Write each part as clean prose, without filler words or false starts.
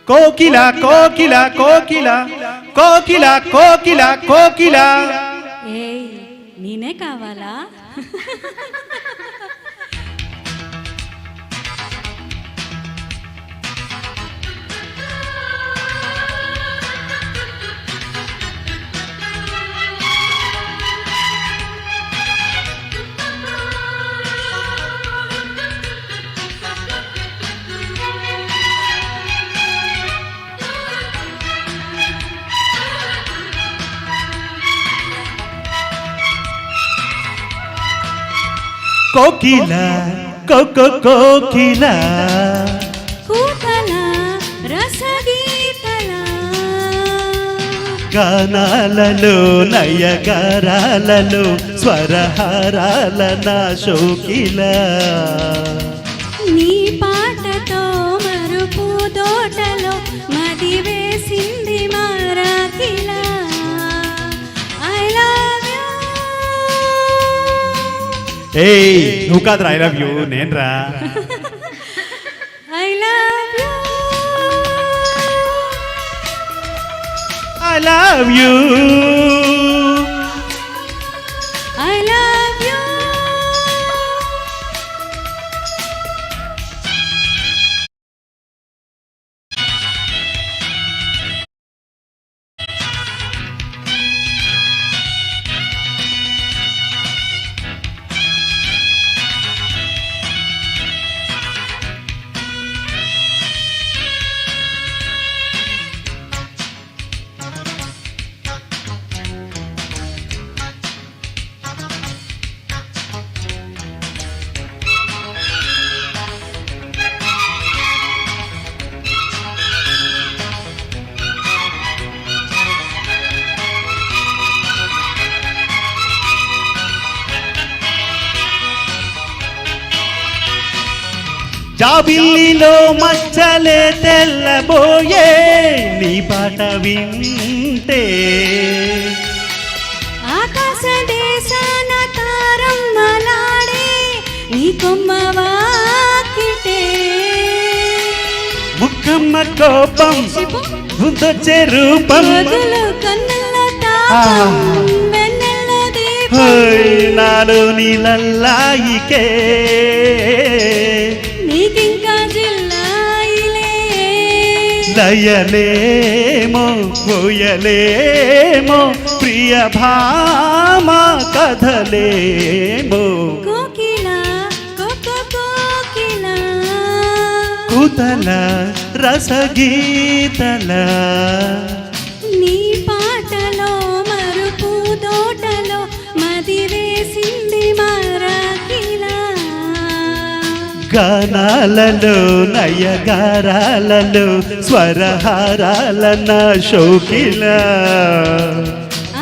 కోకిల కోకిల కోకిల కోకిల కోకిల కోకిల. ఏయ్ నేనే కావాలా? కోకిల కోకిల కూతల రసగీతల గానాలలో నయగారాలలో స్వరహారాల నా శోకిల. నీ పాటతో మరుపు తోటలో మది వేసింది మారాకిల. I love you. ఏయ్ నువ్వు కాదురా ఐ లవ్ యూ, నేను రా. I love you. I love you. I love you. జాబిల్లిలో మచ్చలే తెల్లబోయే నీ పాట వింటే. ఆకాశ దేశాన తారమ్మలాడే నీ కొమ్మ వాకిటే. ముక్కమ్మ కోపం ముందొచ్చే రూపం వదులు కన్నుల తాపం వెన్నెల దీపం. నాలో నీలల్లాయికే నీకింకా జిల్లాయిలే. లయలేమో పోయలేమో ప్రియ భామ కథలేమో. కోకిల కోకిల కూతల రసగీతల నీ పాటలో మరుపు తోటలో మది వేసింది మారాకిల. గానాలలో నయగారాలలో స్వరహారాల నా శోకిల.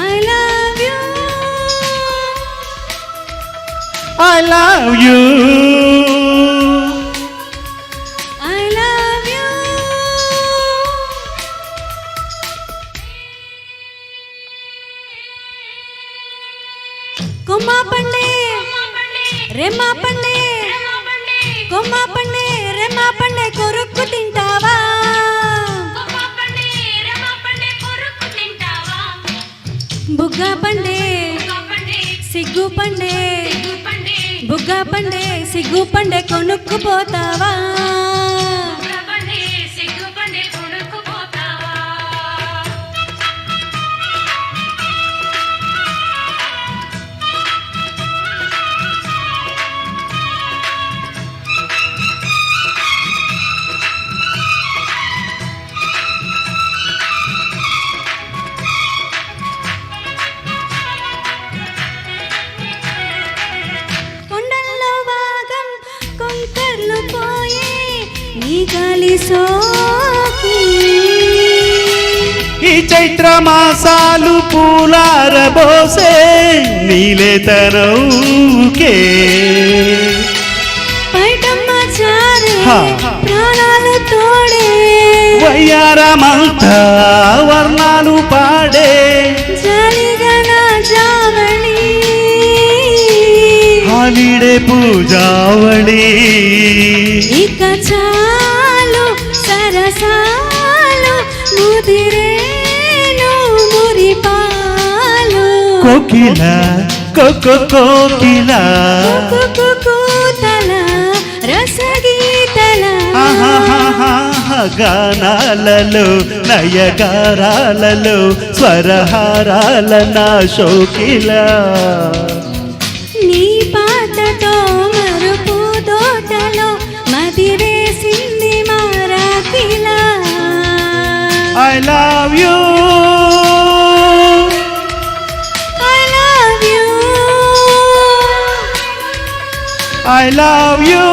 I love you. I love you. I love you. కొమ్మ పండే రెమ్మ పండే కొమ్మ పండే రెమ్మ పండే కొరుక్కు తింటావా? బుగ్గ పండే సిగ్గు పండే బుగ్గ పండే సిగ్గు పండే కొనుక్కుపోతావా? కొండల్లో భాగం కొంకర్లు పోయే నీ గాలి సోకి. ఈ చైత్ర మాసాలు పూలారబోసే నీలేతనౌకే. పైటమ్మ చారే ప్రాణాలు తోడే. వయ్యారమంతా వర్ణాలు పాడే. జాలిగల జావళి హాలిడే పూజావళి. ఇక చాలు సరసాలు ముదిరేను మురిపాలు కోకిల కోకిల కూతల రసగీతల గానాలలో నయగారాలలో స్వరహారాల నా శోకిల నీ పాటతో మరుపు తోటలో మదిరేసింది మారాకిలా I love you I love you I love you